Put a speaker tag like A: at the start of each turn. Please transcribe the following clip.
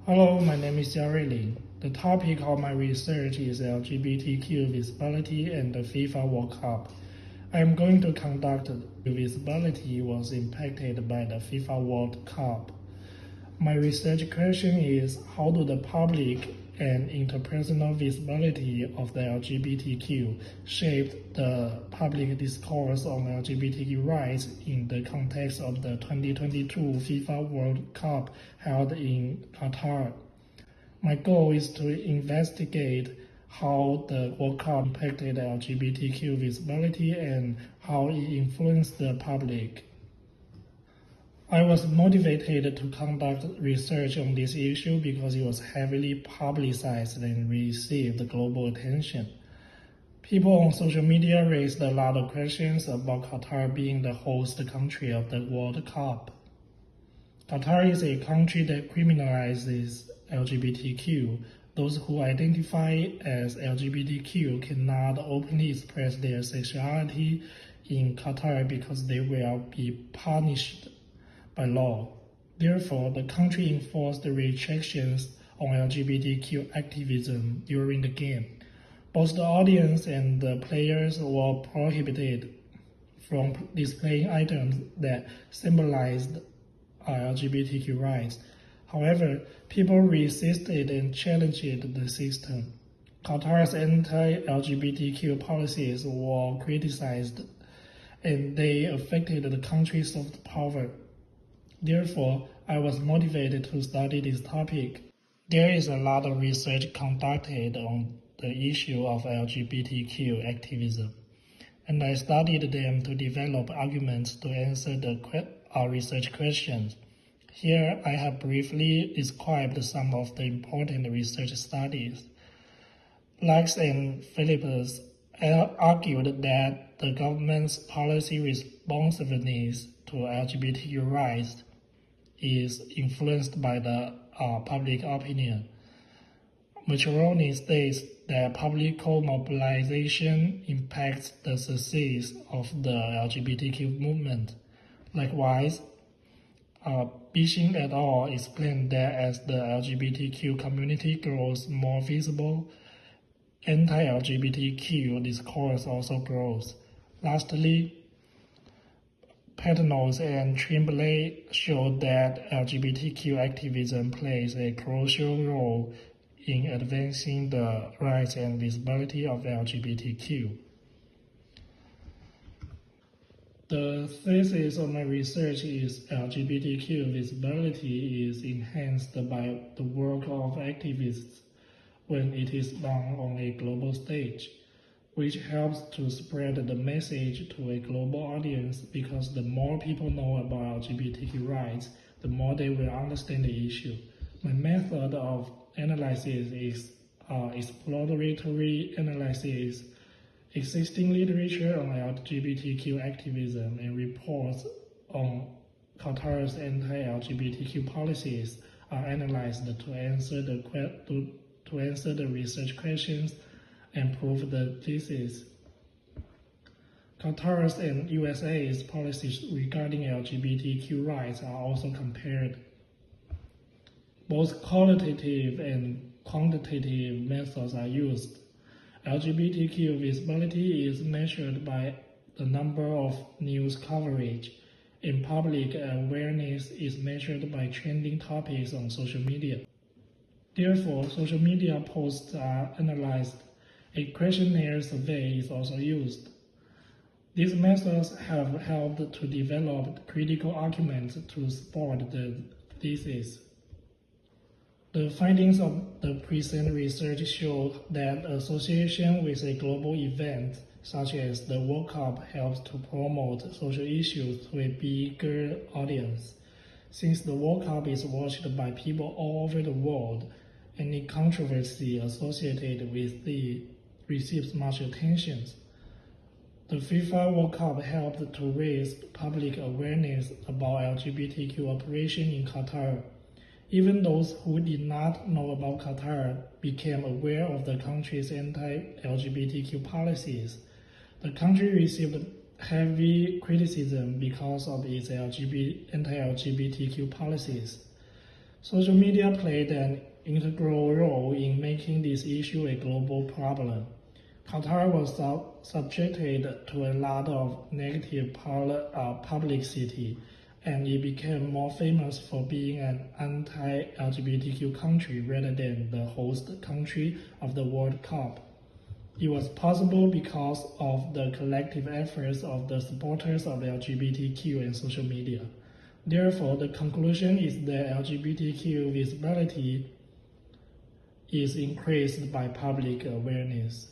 A: Hello, my name is Jerry Lin. The topic of my research is LGBTQ visibility and the FIFA World Cup. I am going to conduct visibility was impacted by the FIFA World Cup. My research question is how do the public and interpersonal visibility of the LGBTQ shape the public discourse on LGBTQ rights in the context of the 2022 FIFA World Cup held in Qatar? My goal is to investigate how the World Cup impacted LGBTQ visibility and how it influenced the public. I was motivated to conduct research on this issue because it was heavily publicized and received global attention. People on social media raised a lot of questions about Qatar being the host country of the World Cup. Qatar is a country that criminalizes LGBTQ. Those who identify as LGBTQ cannot openly express their sexuality in Qatar because they will be punished by law. Therefore, the country enforced restrictions on LGBTQ activism during the game. Both the audience and the players were prohibited from displaying items that symbolized LGBTQ rights. However, people resisted and challenged the system. Qatar's anti-LGBTQ policies were criticized, and they affected the country's soft power. Therefore, I was motivated to study this topic. There is a lot of research conducted on the issue of LGBTQ activism, and I studied them to develop arguments to answer the research questions. Here, I have briefly described some of the important research studies. Lax and Phillips argued that the government's policy responsiveness to LGBTQ rights is influenced by the public opinion. Macheroni states that public mobilization impacts the success of the LGBTQ movement. Likewise, Bishing et al. Explained that as the LGBTQ community grows more visible, anti-LGBTQ discourse also grows. Lastly, Patnos and Tremblay showed that LGBTQ activism plays a crucial role in advancing the rights and visibility of LGBTQ. The thesis of my research is LGBTQ visibility is enhanced by the work of activists when it is done on a global stage, which helps to spread the message to a global audience because the more people know about LGBTQ rights, the more they will understand the issue. My method of analysis is exploratory analysis. Existing literature on LGBTQ activism and reports on Qatar's anti-LGBTQ policies are analyzed to answer the research questions and prove the thesis. Qatar's and USA's policies regarding LGBTQ rights are also compared. Both qualitative and quantitative methods are used. LGBTQ visibility is measured by the number of news coverage, and public awareness is measured by trending topics on social media. Therefore, social media posts are analyzed. A questionnaire survey is also used. These methods have helped to develop critical arguments to support the thesis. The findings of the present research show that association with a global event, such as the World Cup, helps to promote social issues to a bigger audience. Since the World Cup is watched by people all over the world, any controversy associated with it receives much attention. The FIFA World Cup helped to raise public awareness about LGBTQ operation in Qatar. Even those who did not know about Qatar became aware of the country's anti-LGBTQ policies. The country received heavy criticism because of its anti-LGBTQ policies. Social media played an integral role in making this issue a global problem. Qatar was subjected to a lot of negative publicity, and it became more famous for being an anti-LGBTQ country rather than the host country of the World Cup. It was possible because of the collective efforts of the supporters of LGBTQ and social media. Therefore, the conclusion is that LGBTQ visibility is increased by public awareness.